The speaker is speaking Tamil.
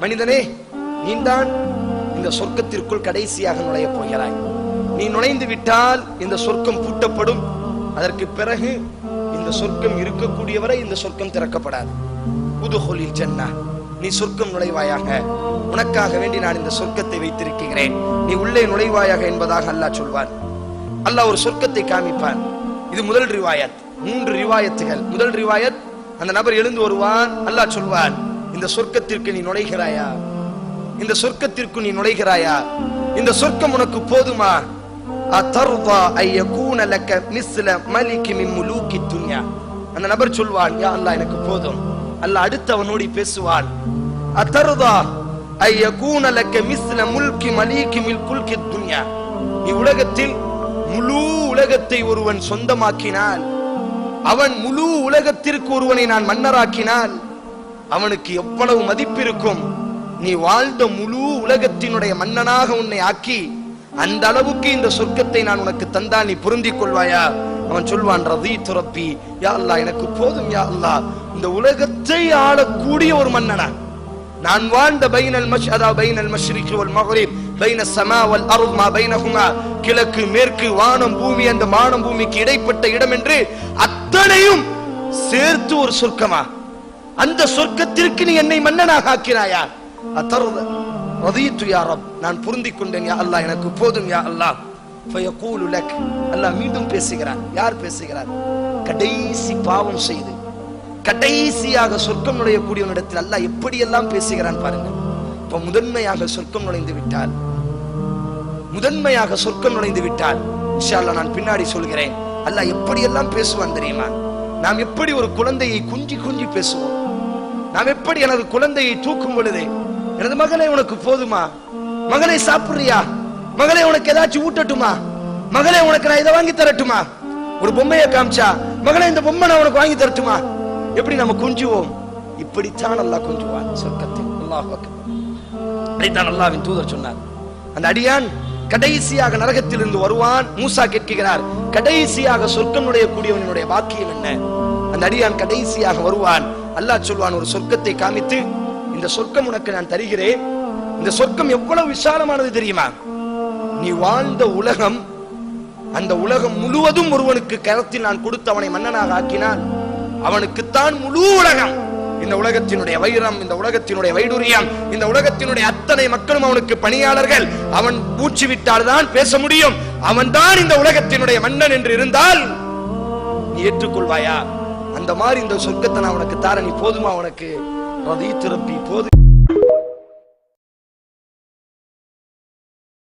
மனிதனே, நீதான் இந்த சொர்க்கத்திற்குள் கடைசியாக நுழைய போகிறாய். நீ நுழைந்து விட்டால் இந்த சொர்க்கம் பூட்டப்படும். அதற்கு பிறகு இந்த சொர்க்கம் இருக்கக்கூடியவரை இந்த சொர்க்கம் திறக்கப்படாது. உதுஹுலில் ஜன்னah, நீ சொர்க்கம் நுழைவாயாக, உனக்காக வேண்டி நான் இந்த சொர்க்கத்தை வைத்திருக்கிறேன், நீ உள்ளே நுழைவாயாக என்பதாக அல்லாஹ் சொல்வான். அல்லாஹ் ஒரு சொர்க்கத்தை காமிப்பான். இது முதல் ரிவாயத். 3 ரிவாயத்துகள். முதல் ரிவாயத், அந்த நபர் எழுந்து வருவான், அல்லாஹ் சொல்வான், இந்த சொர்க்கத்திற்கு நீ நுழைகிறாயா? இந்த சொர்க்கத்திற்கு நீ நுழைகிறாயா? இந்த சொர்க்கம் உனக்கு போதுமா? அதர்தா ஐயகூன லக மிஸ்ல மலிகி மின் முலூகி துன்யா. அந்த நபர் சொல்வான், யா அல்லாஹ் எனக்கு போதும். அல்லாஹ் அடுத்து அவனோடு பேசுவான், அதர்தா ஐயகூன லக மிஸ்ல முல்கி மலிகி மின் குல்கி துன்யா. நீ உலகத்தில் முழு உலகத்தை ஒருவன் சொந்தமாக்கினால், அவன் முழு உலகத்திற்கு ஒருவனை நான் மன்னராக்கினால் அவனுக்கு எவ்வளவு மதிப்பு இருக்கும்? நீ வாழ்ந்த முழு உலகத்தினுடைய மன்னனாக உன்னை ஆக்கி அந்த அளவுக்கு இந்த சொர்க்கத்தை நான் உனக்கு தந்தால் நீ பொருந்திக் கொள்வாயா? அவன் சொல்வான், ரதீது ரப்பி, யா அல்லாஹ் எனக்கு போதும் யா அல்லாஹ், இந்த உலகத்தை ஆளக்கூடிய ஒரு மன்னனா நான் வாழ்ந்த பைனல் மஷ்அதா பைனல் மஷ்ரிகி வல் மக்ரிப் பைன ஸமா வல் அர்த் மா பைனஹுமா, கிழக்கு மேற்கு வானம் பூமி, அந்த வானம் பூமிக்கு இடைப்பட்ட இடம் என்று அத்தனையும் சேர்த்து ஒரு சொர்க்கமா? அந்த சொர்க்கத்திற்கு நீ என்னை மன்னனாக ஆக்கினாயா? அதர்தா ரதீது யா ரப், நான் பொருந்திக் கொண்டேன் யா அல்லாஹ் எனக்கு போதும் யா அல்லாஹ். ஃபயகூலு லக், அல்லாஹ் மீண்டும் பேசுகிறார். யார் பேசுகிறார்? கடைசி பாவம் செய்து கடைசியாக சொர்க்கம் நுழையக்கூடியவனிடத்தில் அல்லாஹ் எப்படியெல்லாம் பேசுகிறான் பாருங்க. இப்ப முதன்மையாக சொர்க்கம் நுழைந்து விட்டால், முதன்மையாக சொர்க்கம் நுழைந்து விட்டால் இன்ஷா அல்லாஹ் நான் பின்னாடி சொல்கிறேன் அல்லாஹ் எப்படியெல்லாம் பேசுவான் தெரியுமா? நாம் எப்படி ஒரு குழந்தையை குஞ்சி குஞ்சி பேசுவோம். நாம் எப்படி எனது குழந்தையை தூக்கும் பொழுது, எனது மகளே உனக்கு போதுமா? மகளே சாப்பிடுறியா? மகளே உனக்கு ஏதாச்சும் ஊட்டட்டுமா? மகளே உனக்கு நான் இதை வாங்கி தரட்டுமா? ஒரு பொம்மையை காமிச்சா, மகளே இந்த பொம்மை நான் உனக்கு வாங்கி தரட்டுமா? எப்படி நம்ம குஞ்சுவோம்? இப்படித்தான் அல்லாஹ் குஞ்சுவான் சொர்க்கத்தில். அல்லாஹ் அக்பர். இதைத்தான் அல்லாஹ்வின் தூதர் சொன்னார். அந்த அடியான் கடைசியாக நரகத்தில் இருந்து வருவான். மூசா கேட்கிறார், கடைசியாக சொர்க்கம் நுழையக்கூடியவனுடைய வாக்கியம் என்ன? அந்த அடியான் கடைசியாக வருவான். அல்லாஹ் சொல்வான், ஒரு சொர்க்கத்தை காமித்து, இந்த சொர்க்கம் உனக்கு நான் தருகிறேன். இந்த சொர்க்கம் எவ்வளவு விசாலமானது தெரியுமா? நீ வாழ்ந்த உலகம், அந்த உலகம் முழுவதும் ஒருவனுக்கு கரத்தில் நான் கொடுத்து அவனை மன்னனாக ஆக்கினால் அவனுக்குத்தான் முழு உலகம். இந்த உலகத்தினுடைய வைரம், இந்த உலகத்தினுடைய வைடூரியம், இந்த உலகத்தினுடைய அத்தனை மக்களும் அவனுக்கு பணியாளர்கள். அவன் மூச்சு விட்டால் தான் பேச முடியும். அவன் தான் இந்த உலகத்தினுடைய மன்னன் என்று இருந்தால் நீ ஏற்றுக்கொள்வாயா? அந்த மாதிரி இந்த சொர்க்கத்தை நான் உனக்கு தார, நீ போதுமா உனக்கு? ரதீது ரப்பி, போதும்.